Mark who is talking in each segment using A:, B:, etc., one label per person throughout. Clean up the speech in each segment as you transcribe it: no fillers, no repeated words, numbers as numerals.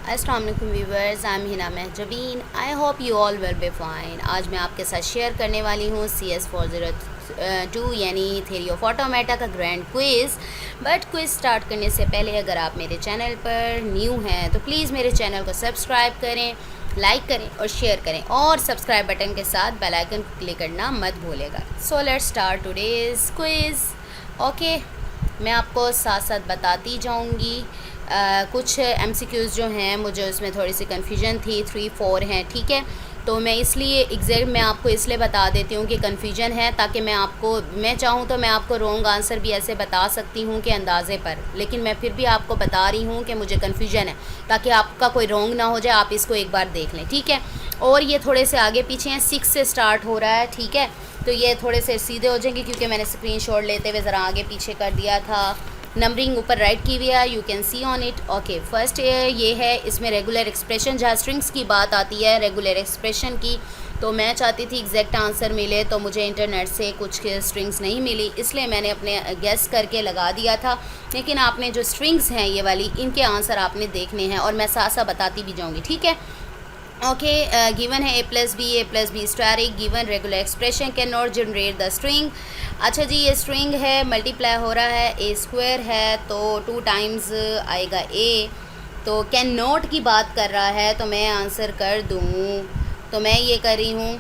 A: अस्सलाम वालेकुम viewers, I am Hina Mahjabeen. I hope you all will be fine. आज मैं आपके साथ शेयर करने वाली हूँ CS402 यानी थ्योरी ऑफ ऑटोमेटा का grand quiz. But quiz start करने से पहले अगर आप मेरे चैनल पर न्यू हैं तो प्लीज़ मेरे चैनल को सब्सक्राइब करें, लाइक करें और शेयर करें, और सब्सक्राइब बटन के साथ बेल आइकन क्लिक करना मत भूलेगा। So let's start today's quiz. Okay, मैं आपको साथ साथ बताती जाऊंगी। कुछ MCQs जो हैं मुझे उसमें थोड़ी सी कन्फ्यूजन थी, 3-4 हैं, ठीक है। तो मैं इसलिए एग्जैक्ट मैं आपको इसलिए बता देती हूँ कि कन्फ्यूजन है, ताकि मैं चाहूँ तो मैं आपको रॉन्ग आंसर भी ऐसे बता सकती हूँ कि अंदाज़े पर, लेकिन मैं फिर भी आपको बता रही हूँ कि मुझे कन्फ्यूजन है, ताकि आपका कोई रॉन्ग ना हो जाए। आप इसको एक बार देख लें, ठीक है। और ये थोड़े से आगे पीछे हैं, 6 से स्टार्ट हो रहा है, ठीक है। तो ये थोड़े से सीधे हो जाएंगे क्योंकि मैंने स्क्रीनशॉट लेते हुए ज़रा आगे पीछे कर दिया था। नंबरिंग ऊपर राइट की हुई है, you can see on it. Okay, first ये है, इसमें रेगुलर एक्सप्रेशन, जहाँ स्ट्रिंग्स की बात आती है रेगुलर एक्सप्रेशन की, तो मैं चाहती थी एग्जैक्ट आंसर मिले, तो मुझे इंटरनेट से कुछ स्ट्रिंग्स नहीं मिली, इसलिए मैंने अपने गेस करके लगा दिया था। लेकिन आपने जो स्ट्रिंग्स हैं ये वाली, इनके आंसर आपने देखने हैं और मैं साथ साथ बताती भी जाऊँगी, ठीक है। ओके, गिवन है a+b asterisk, given regular expression can not generate the string. अच्छा जी, ये स्ट्रिंग है, मल्टीप्लाई हो रहा है, a² है तो 2 टाइम्स आएगा a। तो कैन नॉट की बात कर रहा है, तो मैं आंसर कर दूँ, तो मैं ये कर रही हूँ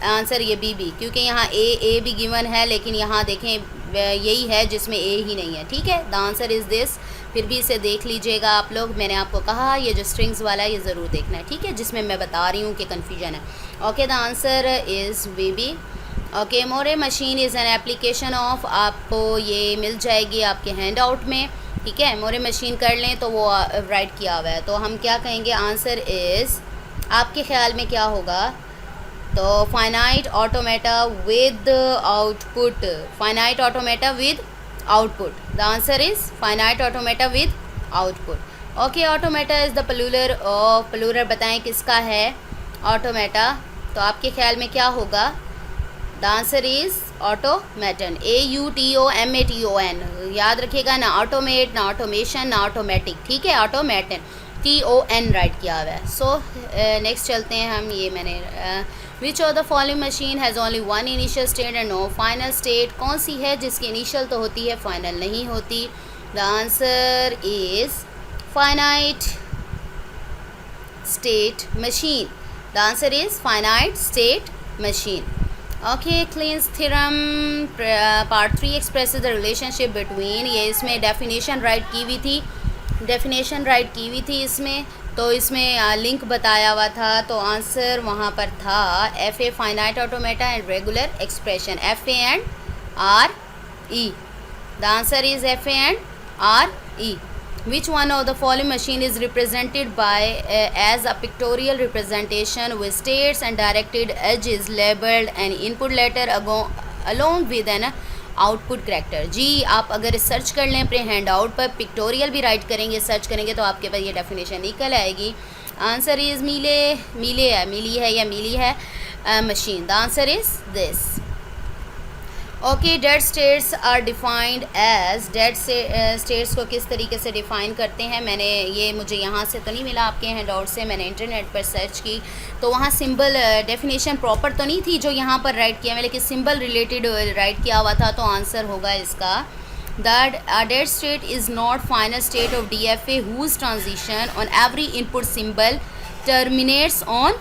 A: आंसर ये b, क्योंकि यहाँ a भी गिवन है, लेकिन यहाँ देखें यही है जिसमें a ही नहीं है, ठीक है। The answer is this. फिर भी इसे देख लीजिएगा आप लोग, मैंने आपको कहा ये जो स्ट्रिंग्स वाला है ये ज़रूर देखना है, ठीक है, जिसमें मैं बता रही हूँ कि कन्फ्यूजन है। Okay, the answer is bb। Okay, Moore machine is an application of, आपको ये मिल जाएगी आपके हैंड आउट में, ठीक है। मोरे मशीन कर लें तो वो राइट किया हुआ है, तो हम क्या कहेंगे, आंसर इज़, आपके ख्याल में क्या होगा, तो finite automata with output, finite automata with output. The answer is finite automata with output. Okay, automata is the plural of, plural बताएं किसका है, ऑटोमेटा, तो आपके ख्याल में क्या होगा, the answer is automaton, AUTOMATON। याद रखिएगा, ना ऑटोमेट, ना ऑटोमेशन, ना ऑटोमेटिक, ठीक है, ऑटोमेटन, TON राइट किया हुआ है। सो नेक्स्ट चलते हैं हम, ये मैंने which of the following machine has only one initial state and no final state, कौन सी है जिसकी इनिशियल तो होती है फाइनल नहीं होती। The answer is finite state machine. The answer is finite state machine. Okay, क्लींस theorem part 3 expresses the relationship between, ये इसमें डेफिनेशन राइट की हुई थी, डेफिनेशन राइट की हुई थी इसमें, तो इसमें लिंक बताया हुआ था, तो आंसर वहाँ पर था FA finite automata and regular expression, FA and RE। The answer is FA and RE। Which one of the following machine is represented by as a pictorial representation with states and directed edges labeled an input letter along with an output character. जी, आप अगर search कर लें अपने handout पर, pictorial भी write करेंगे, search करेंगे, तो आपके पास ये डेफिनेशन निकल आएगी। आंसर इज़ मिली है machine. The answer is this. Okay, dead states are defined as, dead states को किस तरीके से डिफ़ाइन करते हैं, मैंने ये, मुझे यहाँ से तो नहीं मिला आपके हैंड आउट से, मैंने इंटरनेट पर सर्च की, तो वहाँ सिंबल डेफिनेशन प्रॉपर तो नहीं थी जो यहाँ पर राइट किया है, लेकिन सिंबल रिलेटेड राइट किया हुआ था, तो आंसर होगा इसका, that a dead state is not final state of DFA whose transition on every input symbol terminates on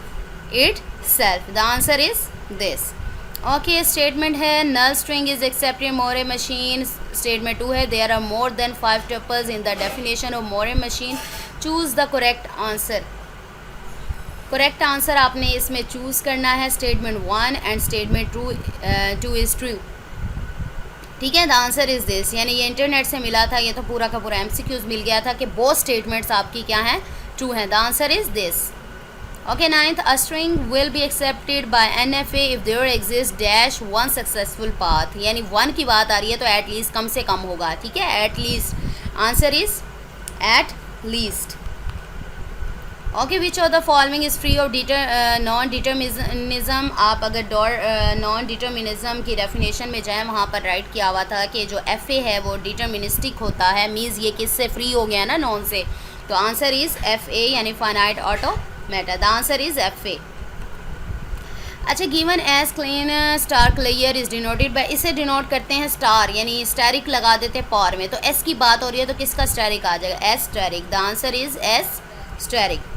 A: itself। The answer is this. Okay, statement है, null string is accepted Moore machine. Statement 2 है, there are more than 5 tuples in the definition of Moore machine, choose the correct answer. Correct answer आपने इसमें choose करना है, statement 1 and statement 2 is true, ठीक है। The answer is this, यानी ये internet से मिला था, ये तो पूरा का पूरा MCQs मिल गया था कि बहुत स्टेटमेंट्स आपकी क्या हैं, ट्रू हैं। The answer is this. Okay, 9th, a string will be accepted by NFA if there exists dash one successful path, यानी 1 की बात आ रही है तो at least कम से कम होगा, ठीक है, at least। Answer is at least। Okay, which of the following is free of non determinism, आप अगर नॉन डिटर्मिनिज्म की डेफिनेशन में जाएँ, वहाँ पर राइट किया हुआ था कि जो FA है वो डिटर्मिनिस्टिक होता है, मीन्स ये किससे फ्री हो गया ना, नॉन से, तो आंसर इज़ FA यानी finite automata. The answer is FA। अच्छा, given as Kleene star layer is denoted by, इसे डिनोट करते हैं स्टार यानी स्टैरिक लगा देते हैं पावर में। तो एस की बात हो रही है तो किसका स्टैरिक आ जाएगा? S asterisk. The answer is S asterisk.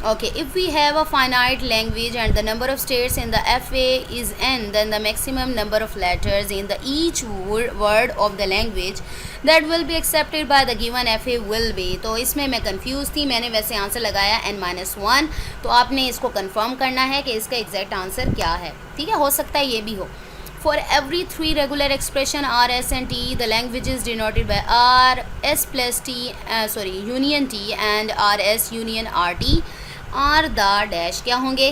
A: Okay, if we have a finite language and the number of states in the FA is n, then the maximum number of letters in the each word of the language that will be accepted by the given FA will be। तो इसमें मैं confuse थी, मैंने वैसे answer लगाया n-1। तो आपने इसको कंफर्म करना है कि इसका एग्जैक्ट आंसर क्या है। ठीक है, हो सकता है ये भी हो। For every 3 regular expression R, S and T, the language is denoted by R, S plus T, union T and R, S union R, T। Are the dash क्या होंगे?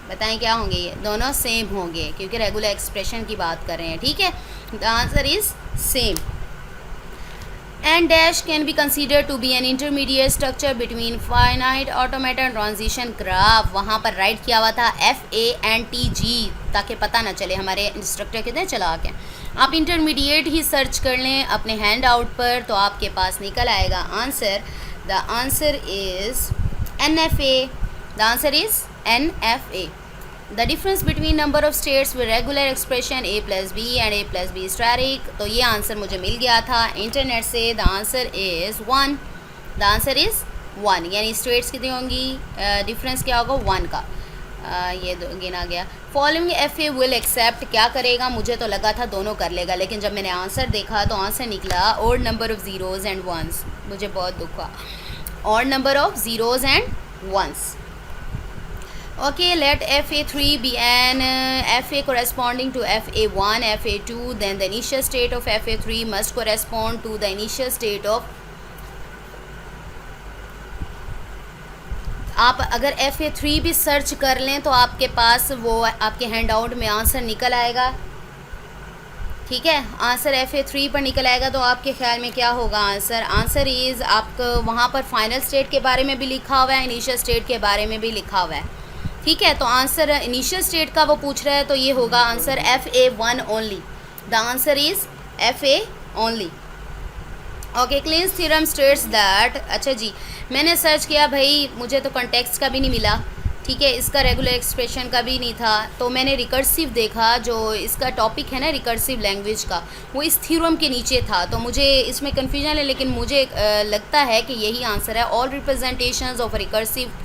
A: बताएं क्या होंगे? ये दोनों सेम होंगे क्योंकि रेगुलर एक्सप्रेशन की बात कर रहे हैं। ठीक है, the answer is same. And dash can be consider to be an intermediate structure between finite automata and transition graph. वहाँ पर राइट किया हुआ था FANTG ताकि पता ना चले हमारे इंस्ट्रक्टर कितने चलाक हैं। आप इंटरमीडिएट ही सर्च कर लें अपने हैंड आउट पर तो आपके पास निकल आएगा answer. The answer is NFA। The answer is NFA। The difference between number of states with regular expression A plus B and A plus B steric। तो ये आंसर मुझे मिल गया था इंटरनेट से। The answer is 1। The answer is 1 यानी states कितनी होंगी? Difference क्या होगा? 1 का। ये गिना गया। फॉलोइंग FA will accept क्या करेगा? मुझे तो लगा था दोनों कर लेगा, लेकिन जब मैंने आंसर देखा तो आंसर निकला odd number of zeros and ones। मुझे बहुत दुख हुआ। odd number of zeros and ones। Okay, let FA3 be an FA corresponding to FA1, FA2, then the initial state of FA3 must correspond to the initial state of। आप अगर FA3 भी search कर लें तो आपके पास वो आपके hand out में आंसर निकल आएगा। ठीक है, आंसर FA3 पर निकल आएगा। तो आपके ख्याल में क्या होगा आंसर? आंसर इज़ आपको वहाँ पर फाइनल स्टेट के बारे में भी लिखा हुआ है, इनिशियल स्टेट के बारे में भी लिखा हुआ है। ठीक है, तो आंसर इनिशियल स्टेट का वो पूछ रहा है तो ये होगा answer FA1 only. The answer is FA only. Okay, cleans theorem states that. अच्छा जी, मैंने सर्च किया भाई, मुझे तो कॉन्टेक्स्ट का भी नहीं मिला। ठीक है, इसका रेगुलर एक्सप्रेशन का भी नहीं था। तो मैंने रिकर्सिव देखा, जो इसका टॉपिक है ना रिकर्सिव लैंग्वेज का, वो इस थ्योरम के नीचे था। तो मुझे इसमें कन्फ्यूजन है, लेकिन मुझे लगता है कि यही आंसर है। All representations of recursive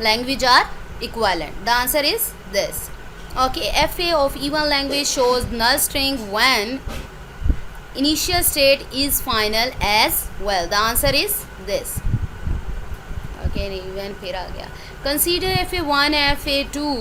A: language are equivalent। The answer is this। Okay, FA of even language shows null string when initial state is final as well। The answer is this। Okay, even फिर आ गया। Consider FA1 and FA2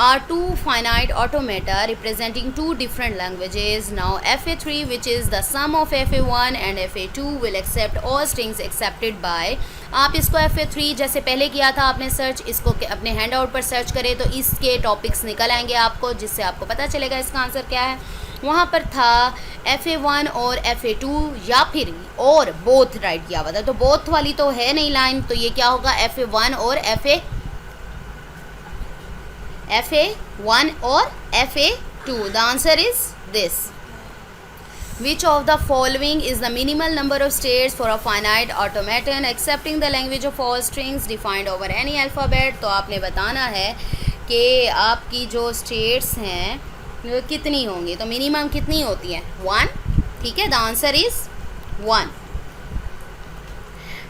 A: are two finite automata representing two different languages। Now FA3, which is the sum of FA1 and FA2, will accept all strings accepted by। आप इसको FA3 जैसे पहले किया था आपने search, इसको अपने हैंड आउट पर सर्च करें तो इसके टॉपिक्स निकल आएंगे आपको, जिससे आपको पता चलेगा इसका आंसर क्या है। वहाँ पर था FA1 और FA2 या फिर और बोथ राइट किया हुआ था। तो बोथ वाली तो है नहीं लाइन, तो ये क्या होगा? FA1 और FA1 और FA2। The answer is this. Which of the following is the minimal number of states for a finite automaton accepting the language of all strings defined over any alphabet। तो आपने बताना है कि आपकी जो states हैं वो कितनी होंगी। तो मिनिमम कितनी होती है? 1। ठीक है, the answer is 1।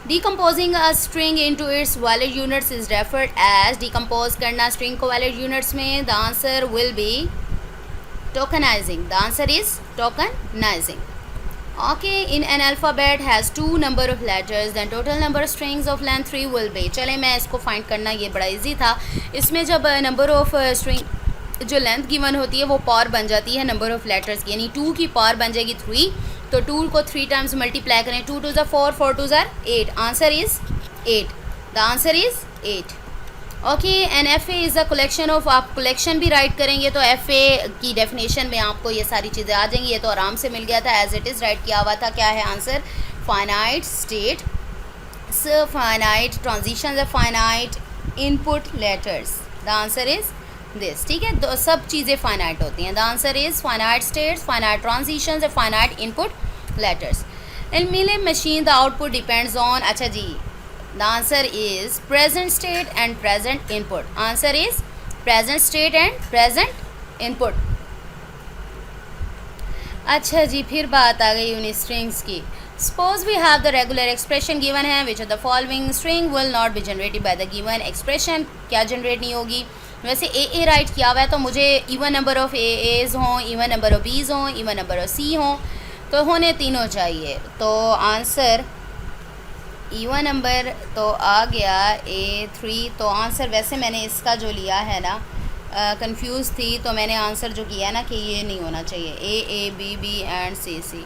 A: Decomposing a string into its valid units is referred as। decompose करना string को valid units में, the answer will be tokenizing। The answer is tokenizing। Okay, in an alphabet has 2 number of letters, then total number of strings of length 3 will be। चले मैं इसको find करना, ये बड़ा easy था। इसमें जब नंबर ऑफ स्ट्रिंग जो लेंथ गिवन होती है वो पावर बन जाती है नंबर ऑफ लेटर्स की, यानी 2 की पावर बन जाएगी 3। तो 2 को 3 टाइम्स मल्टीप्लाई करें, 2 2 4, 4 2 8। Answer is 8। The answer is 8। Okay, and FA is a collection of. आप कलेक्शन भी राइट करेंगे तो FA की डेफिनेशन में आपको ये सारी चीज़ें आ जाएंगी। ये तो आराम से मिल गया था, एज इट इज़ राइट किया हुआ था। क्या है आंसर? Finite state, finite transition, finite input letters. The answer is this. ठीक है, तो सब चीज़ें फाइनाइट होती हैं। The answer is finite states, finite transition, finite input letters. In Mealy machine the output depends on. अच्छा जी, the answer is present state and present input. Answer is present state and present input. अच्छा जी, फिर बात आ गई उन strings की। Suppose we have the regular expression given है, विच of the following string will not be generated by the given expression. क्या जनरेट नहीं होगी? वैसे ए राइट किया हुआ है तो मुझे इवन नंबर ऑफ एज हों, इवन नंबर ऑफ बीज हों, इवन नंबर ऑफ सी हों, तो होने तीनों चाहिए। तो आंसर इवन नंबर तो आ गया A3। तो आंसर वैसे मैंने इसका जो लिया है ना, कंफ्यूज थी तो मैंने आंसर जो किया ना कि ये नहीं होना चाहिए, ए बी बी एंड सी।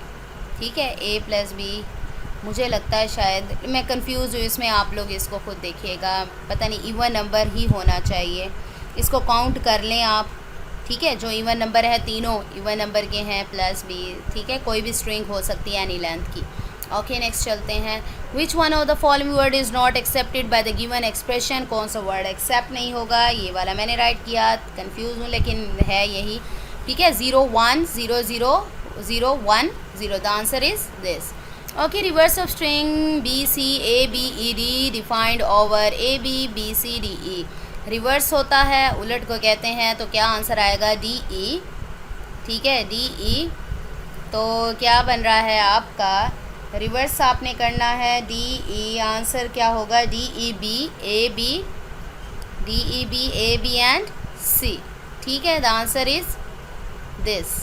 A: ठीक है, A प्लस बी। मुझे लगता है शायद मैं कंफ्यूज हूँ इसमें, आप लोग इसको खुद देखिएगा, पता नहीं इवन नंबर ही होना चाहिए। इसको काउंट कर लें आप। ठीक है, जो इवन नंबर है तीनों इवन नंबर के हैं, प्लस बी। ठीक है, कोई भी स्ट्रिंग हो सकती है एनी लेंथ की। ओके, नेक्स्ट चलते हैं। Which one of the following word is not accepted by the given expression. कौन सा वर्ड एक्सेप्ट नहीं होगा? ये वाला मैंने राइट किया, कंफ्यूज हूँ लेकिन है यही। ठीक है, 0 1 0 0 0 1 0। The answer is this. Okay, reverse of string B C A B E D defined over A B B C D E. Reverse होता है, उलट को कहते हैं, तो क्या आंसर आएगा? D E. ठीक है, डी ई। तो क्या बन रहा है आपका? रिवर्स आपने करना है, डी ई। आंसर क्या होगा? D E B A B, D E B A B and C. ठीक है, the answer is this,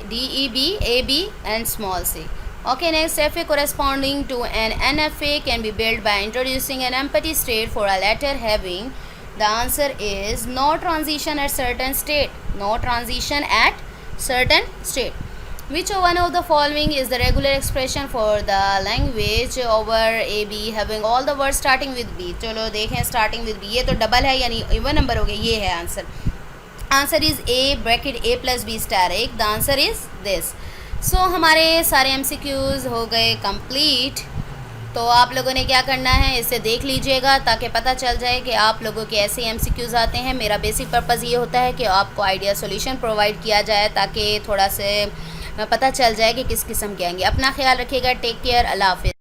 A: D E B A B and small C. Okay, next, FA corresponding to an NFA can be built by introducing an empty state for a letter having. The answer is no transition at certain state. No transition at certain state. Which one of the following is the regular expression for the language over AB having all the words starting with B? चलो देखें, starting with B। ये तो double है यानी even number हो गया। ये है answer. Answer is A bracket A plus B star 1। The answer is this. So हमारे सारे MCQs हो गए कंप्लीट। तो आप लोगों ने क्या करना है, इसे देख लीजिएगा ताकि पता चल जाए कि आप लोगों के ऐसे MCQs आते हैं। मेरा बेसिक पर्पज़ ये होता है कि आपको आइडिया सॉल्यूशन प्रोवाइड किया जाए ताकि थोड़ा से पता चल जाए कि किस किस्म के आएंगे। अपना ख्याल रखिएगा। Take care. अल्लाह हाफिज़।